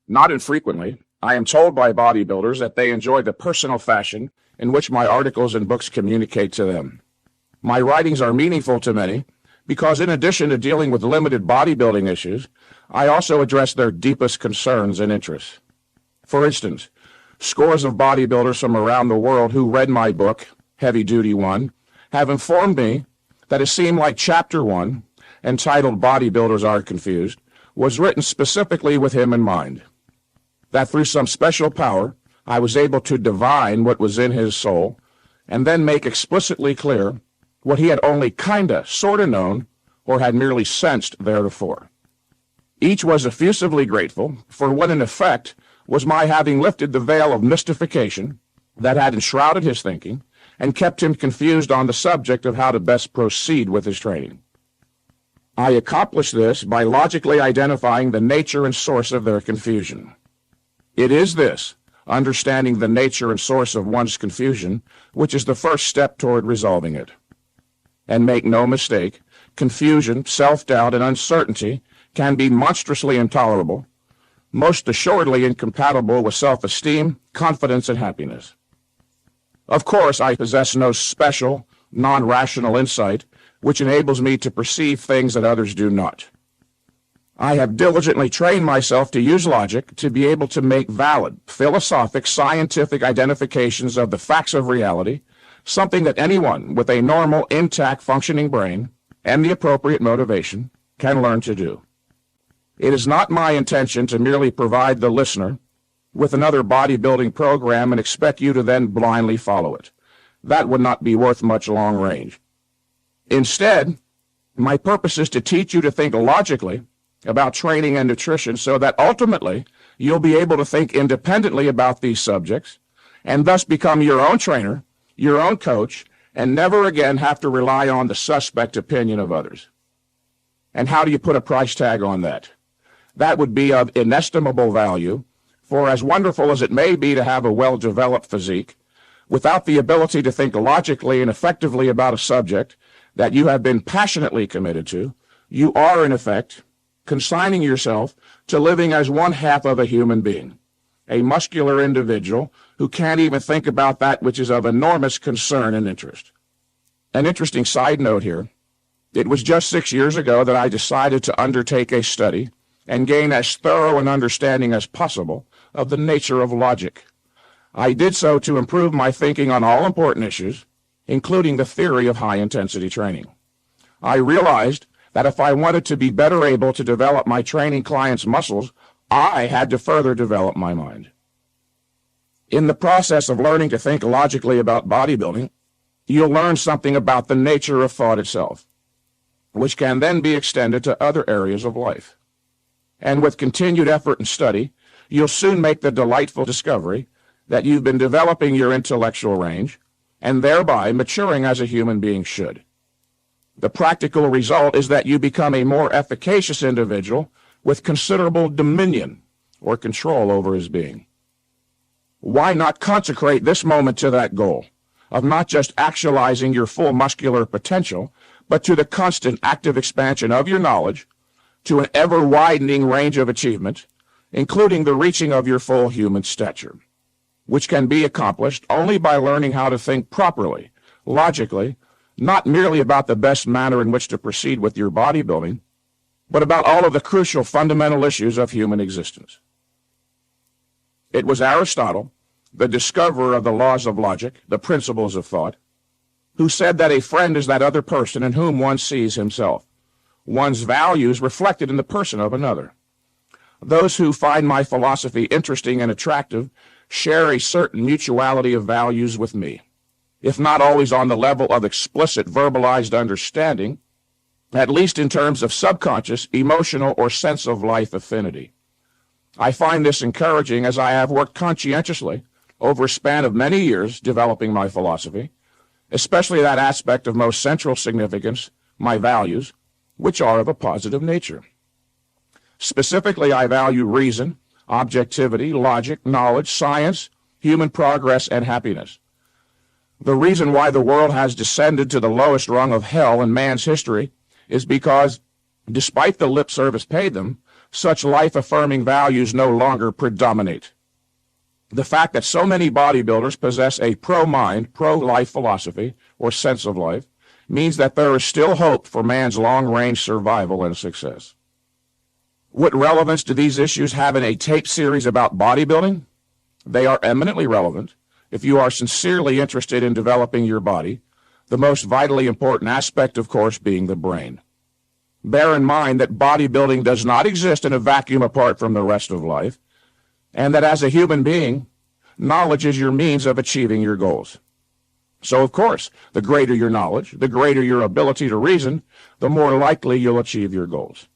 Not infrequently, I am told by bodybuilders that they enjoy the personal fashion in which my articles and books communicate to them. My writings are meaningful to many because in addition to dealing with limited bodybuilding issues, I also address their deepest concerns and interests. For instance, scores of bodybuilders from around the world who read my book, Heavy Duty 1, have informed me that it seemed like Chapter 1, entitled Bodybuilders Are Confused, was written specifically with him in mind. That through some special power, I was able to divine what was in his soul, and then make explicitly clear what he had only sorta known, or had merely sensed theretofore. Each was effusively grateful for what in effect was my having lifted the veil of mystification that had enshrouded his thinking and kept him confused on the subject of how to best proceed with his training. I accomplished this by logically identifying the nature and source of their confusion. It is this, understanding the nature and source of one's confusion, which is the first step toward resolving it. And make no mistake, confusion, self-doubt, and uncertainty can be monstrously intolerable, most assuredly incompatible with self-esteem, confidence, and happiness. Of course, I possess no special, non-rational insight which enables me to perceive things that others do not. I have diligently trained myself to use logic to be able to make valid, philosophic, scientific identifications of the facts of reality, something that anyone with a normal, intact, functioning brain and the appropriate motivation can learn to do. It is not my intention to merely provide the listener with another bodybuilding program and expect you to then blindly follow it. That would not be worth much long range. Instead, my purpose is to teach you to think logically about training and nutrition so that ultimately you'll be able to think independently about these subjects and thus become your own trainer, your own coach, and never again have to rely on the suspect opinion of others. And how do you put a price tag on that? That would be of inestimable value, for as wonderful as it may be to have a well-developed physique, without the ability to think logically and effectively about a subject that you have been passionately committed to, you are, in effect, consigning yourself to living as one half of a human being, a muscular individual who can't even think about that which is of enormous concern and interest. An interesting side note here. It was just 6 years ago that I decided to undertake a study and gain as thorough an understanding as possible of the nature of logic. I did so to improve my thinking on all important issues, including the theory of high-intensity training. I realized that if I wanted to be better able to develop my training clients' muscles, I had to further develop my mind. In the process of learning to think logically about bodybuilding, you'll learn something about the nature of thought itself, which can then be extended to other areas of life. And with continued effort and study, you'll soon make the delightful discovery that you've been developing your intellectual range, and thereby maturing as a human being should. The practical result is that you become a more efficacious individual with considerable dominion or control over his being. Why not consecrate this moment to that goal of not just actualizing your full muscular potential, but to the constant active expansion of your knowledge to an ever-widening range of achievement, including the reaching of your full human stature, which can be accomplished only by learning how to think properly, logically, not merely about the best manner in which to proceed with your bodybuilding, but about all of the crucial fundamental issues of human existence. It was Aristotle, the discoverer of the laws of logic, the principles of thought, who said that a friend is that other person in whom one sees himself, one's values reflected in the person of another. Those who find my philosophy interesting and attractive share a certain mutuality of values with me, if not always on the level of explicit verbalized understanding, at least in terms of subconscious, emotional, or sense of life affinity. I find this encouraging as I have worked conscientiously over a span of many years developing my philosophy, especially that aspect of most central significance, my values, which are of a positive nature. Specifically, I value reason, objectivity, logic, knowledge, science, human progress, and happiness. The reason why the world has descended to the lowest rung of hell in man's history is because, despite the lip service paid them, such life-affirming values no longer predominate. The fact that so many bodybuilders possess a pro-mind, pro-life philosophy, or sense of life, means that there is still hope for man's long-range survival and success. What relevance do these issues have in a tape series about bodybuilding? They are eminently relevant if you are sincerely interested in developing your body, the most vitally important aspect, of course, being the brain. Bear in mind that bodybuilding does not exist in a vacuum apart from the rest of life, and that as a human being, knowledge is your means of achieving your goals. So, of course, the greater your knowledge, the greater your ability to reason, the more likely you'll achieve your goals.